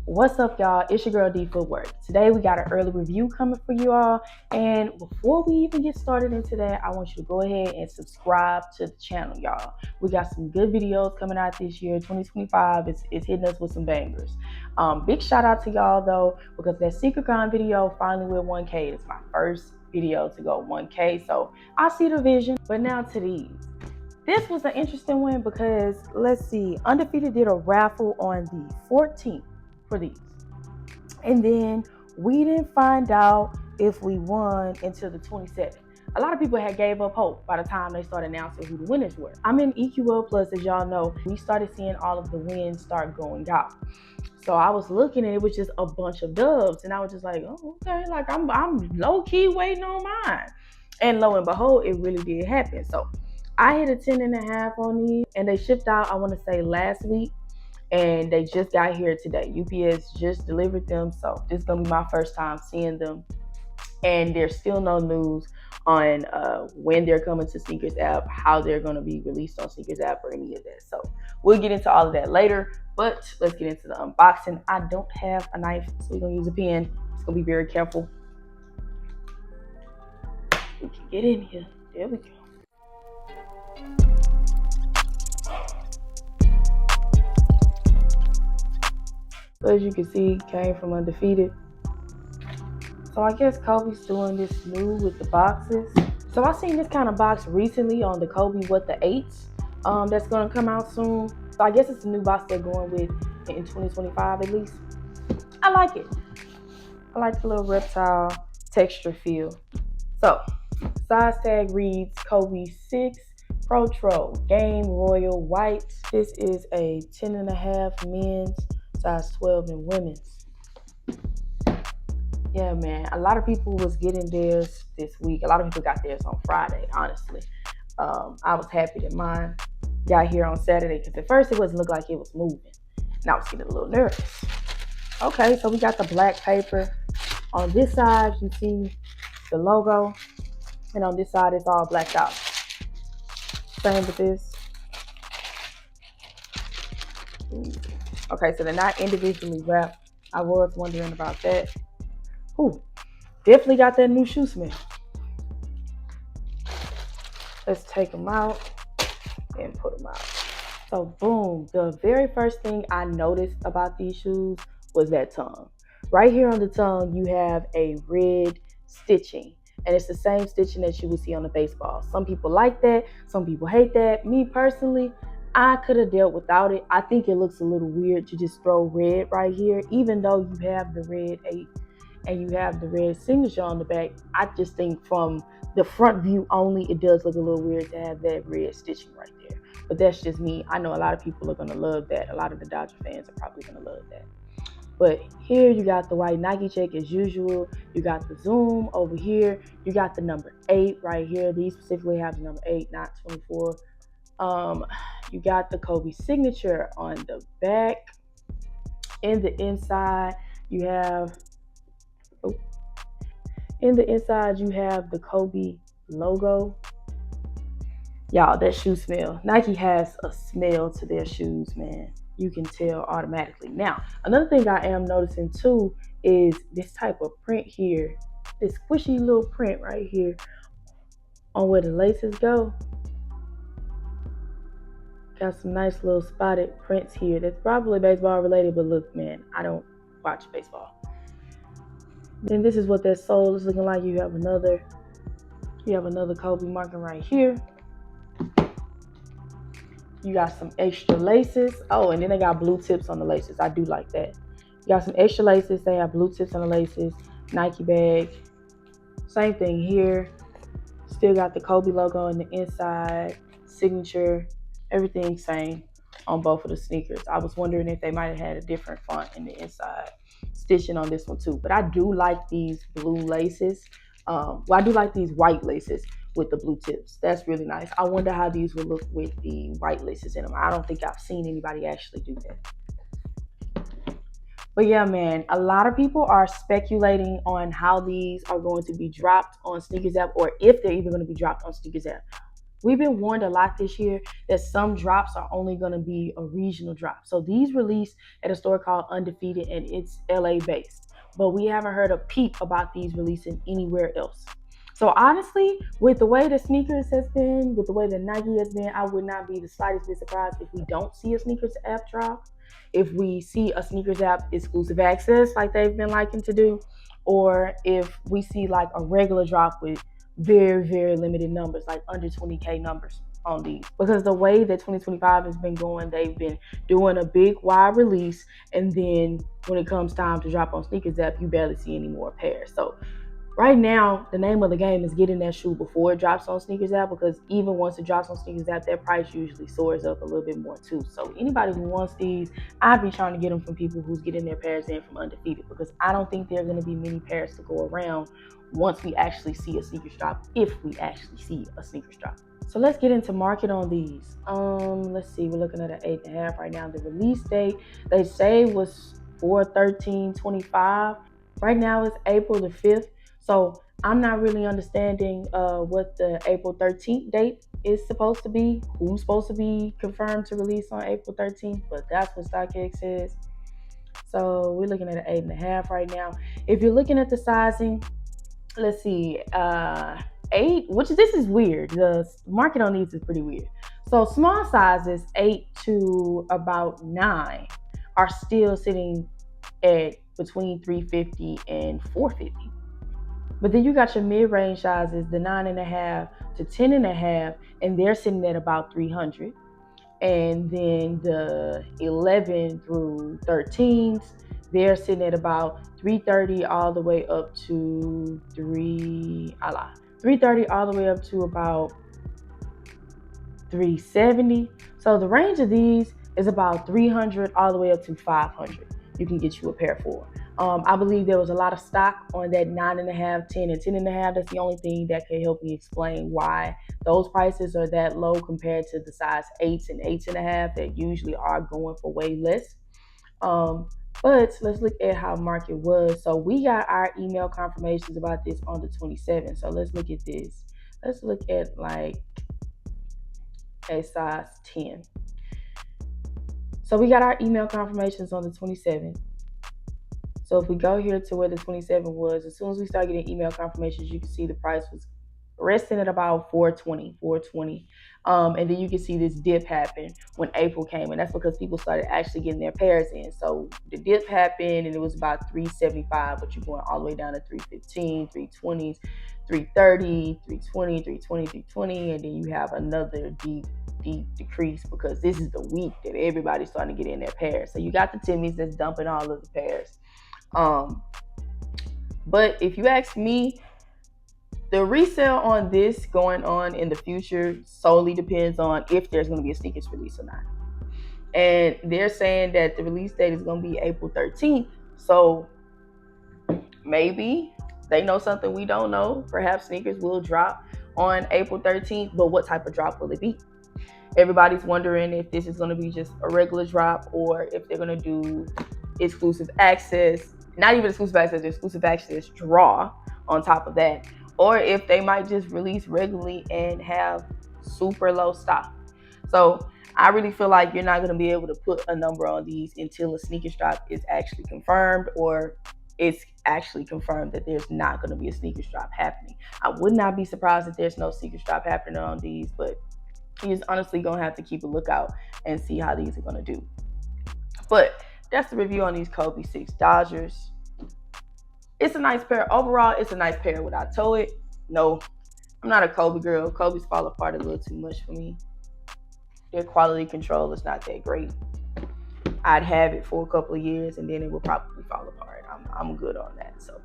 What's up, y'all? It's your girl D Footwork. Today we got an early review coming for you all. And before we even get started into that, I want you to go ahead and subscribe to the channel, y'all. We got some good videos coming out this year. 2025 it's hitting us with some bangers. Big shout out to y'all though, because that Secret Con video finally went 1K. It's my first video to go 1K, so I see the vision. But now to these. This was an interesting one because, let's see, Undefeated did a raffle on the 14th for these. And then we didn't find out if we won until the 27th. A lot of people had gave up hope by the time they started announcing who the winners were. I'm in EQL Plus, as y'all know. We started seeing all of the wins start going out. So I was looking and it was just a bunch of dubs. And I was just like, oh, okay, like I'm low-key waiting on mine. And lo and behold, it really did happen. So I hit a 10.5 on these, and they shipped out, I want to say last week, and they just got here today. UPS just delivered them, so this is going to be my first time seeing them. And there's still no news on when they're coming to Sneakers app, how they're going to be released on Sneakers app, or any of that. So we'll get into all of that later, but let's get into the unboxing. I don't have a knife, so we're going to use a pen. It's going to be very careful. We can get in here. There we go. So as you can see, came from Undefeated. So I guess Kobe's doing this new with the boxes. So I seen this kind of box recently on the Kobe What the 8s that's gonna come out soon. So I guess it's the new box they're going with in 2025 at least. I like it. I like the little reptile texture feel. So size tag reads Kobe 6 PROTRO Game Royal White. This is a 10.5 men's, size 12 in women's. Yeah, man, a lot of people was getting theirs this week. A lot of people got theirs on Friday, honestly. I was happy that mine got here on Saturday because at first it wasn't look like it was moving. And I was getting a little nervous. Okay, so we got the black paper. On this side, you see the logo. And on this side, it's all blacked out. Same with this. Okay, so they're not individually wrapped. I was wondering about that. Ooh, definitely got that new shoe smell. Let's take them out and put them out. So boom, the very first thing I noticed about these shoes was that tongue. Right here on the tongue, you have a red stitching. And it's the same stitching that you would see on the baseball. Some people like that, some people hate that. Me personally, I could have dealt without it. I think it looks a little weird to just throw red right here, even though you have the red 8 and you have the red signature on the back. I just think from the front view only, it does look a little weird to have that red stitching right there. But that's just me. I know a lot of people are going to love that. A lot of the Dodger fans are probably going to love that. But here you got the white Nike check as usual. You got the zoom over here. You got the number 8 right here. These specifically have the number 8, not 24. You got the Kobe signature on the back. In the inside, you have the Kobe logo. Y'all, that shoe smell. Nike has a smell to their shoes, man. You can tell automatically. Now, another thing I am noticing too is this type of print here. This squishy little print right here on where the laces go. Got some nice little spotted prints here. That's probably baseball related, but look, man, I don't watch baseball. Then this is what that sole is looking like. You have another Kobe marking right here. You got some extra laces. Oh, and then they got blue tips on the laces. I do like that. You got some extra laces. They have blue tips on the laces. Nike bag. Same thing here. Still got the Kobe logo on the inside. Signature. Everything same on both of the sneakers. I was wondering if they might have had a different font in the inside stitching on this one too. But I do like these blue laces. I do like these white laces with the blue tips. That's really nice. I wonder how these would look with the white laces in them. I don't think I've seen anybody actually do that. But yeah, man, a lot of people are speculating on how these are going to be dropped on Sneakers app, or if they're even going to be dropped on Sneakers app. We've been warned a lot this year that some drops are only going to be a regional drop. So these released at a store called Undefeated, and it's LA based. But we haven't heard a peep about these releasing anywhere else. So honestly, with the way the sneakers has been, with the way the Nike has been, I would not be the slightest bit surprised if we don't see a sneakers app drop. If we see a sneakers app exclusive access like they've been liking to do, or if we see like a regular drop with very, very limited numbers, like under 20K numbers on these. Because the way that 2025 has been going, they've been doing a big wide release, and then when it comes time to drop on sneakers app, you barely see any more pairs. So right now, the name of the game is getting that shoe before it drops on sneakers app, because even once it drops on sneakers app, that price usually soars up a little bit more too. So anybody who wants these, I'd be trying to get them from people who's getting their pairs in from Undefeated, because I don't think there are going to be many pairs to go around once we actually see a sneakers drop, if we actually see a sneakers drop. So let's get into market on these. Let's see, we're looking at an 8.5 right now. The release date they say was 4/13/25. Right now it's April the 5th. So I'm not really understanding what the April 13th date is supposed to be, who's supposed to be confirmed to release on April 13th, but that's what StockX says. So we're looking at an 8.5 right now. If you're looking at the sizing, let's see, 8, which this is weird. The market on these is pretty weird. So small sizes 8 to about 9 are still sitting at between 350 and 450. But then you got your mid-range sizes, the 9.5 to 10.5, and they're sitting at about 300. And then the 11 through 13s, they're sitting at about 330 all the way up to 330 all the way up to about 370. So the range of these is about 300 all the way up to 500. You can get you a pair for. I believe there was a lot of stock on that 9.5, 10, and 10.5. That's the only thing that can help me explain why those prices are that low compared to the size 8s and 8.5 that usually are going for way less. But let's look at how market was. So we got our email confirmations about this on the 27th. So let's look at this. Let's look at like a size 10. So we got our email confirmations on the 27th. So if we go here to where the 27 was, as soon as we start getting email confirmations, you can see the price was resting at about 420. And then you can see this dip happen when April came, and that's because people started actually getting their pairs in. So the dip happened and it was about 375, but you're going all the way down to 315, 320s, 330, 320, 320, 320, and then you have another deep decrease because this is the week that everybody's starting to get in their pairs. So you got the Timmies that's dumping all of the pairs. But if you ask me, the resale on this going on in the future solely depends on if there's going to be a sneakers release or not. And they're saying that the release date is going to be April 13th. So maybe they know something we don't know. Perhaps sneakers will drop on April 13th, but what type of drop will it be? Everybody's wondering if this is going to be just a regular drop or if they're going to do exclusive access, not even exclusive access draw on top of that, or if they might just release regularly and have super low stock. So I really feel like you're not going to be able to put a number on these until a sneakers drop is actually confirmed, or it's actually confirmed that there's not going to be a sneakers drop happening. I would not be surprised if there's no sneakers drop happening on these, but you're just honestly going to have to keep a lookout and see how these are going to do. But that's the review on these Kobe 6 Dodgers. It's a nice pair. Overall, it's a nice pair. Would I tow it? No. I'm not a Kobe girl. Kobe's fall apart a little too much for me. Their quality control is not that great. I'd have it for a couple of years and then it will probably fall apart. I'm good on that. So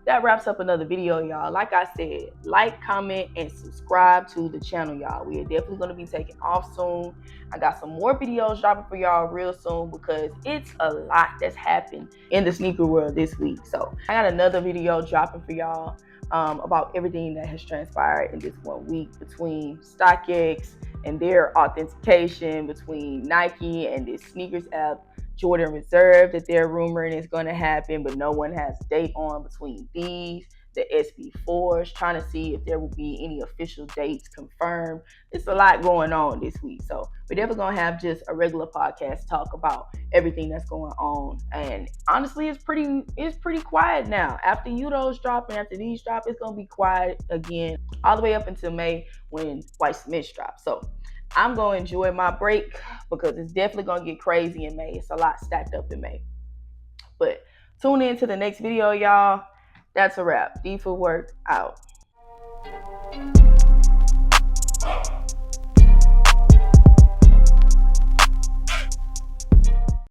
that wraps up another video, y'all. Like I said, like, comment, and subscribe to the channel, y'all. We are definitely going to be taking off soon. I got some more videos dropping for y'all real soon because it's a lot that's happened in the sneaker world this week. So I got another video dropping for y'all about everything that has transpired in this 1 week between StockX and their authentication, between Nike and this sneakers app, Jordan Reserve, that they're rumoring is going to happen, but no one has a date on, between these, the SB4s, trying to see if there will be any official dates confirmed. It's a lot going on this week. So we're definitely going to have just a regular podcast talk about everything that's going on. And honestly, it's pretty quiet now. After Udo's drop and after these drop, it's going to be quiet again all the way up until May when White Smiths drop. So I'm going to enjoy my break because it's definitely going to get crazy in May. It's a lot stacked up in May. But tune in to the next video, y'all. That's a wrap. D for work out.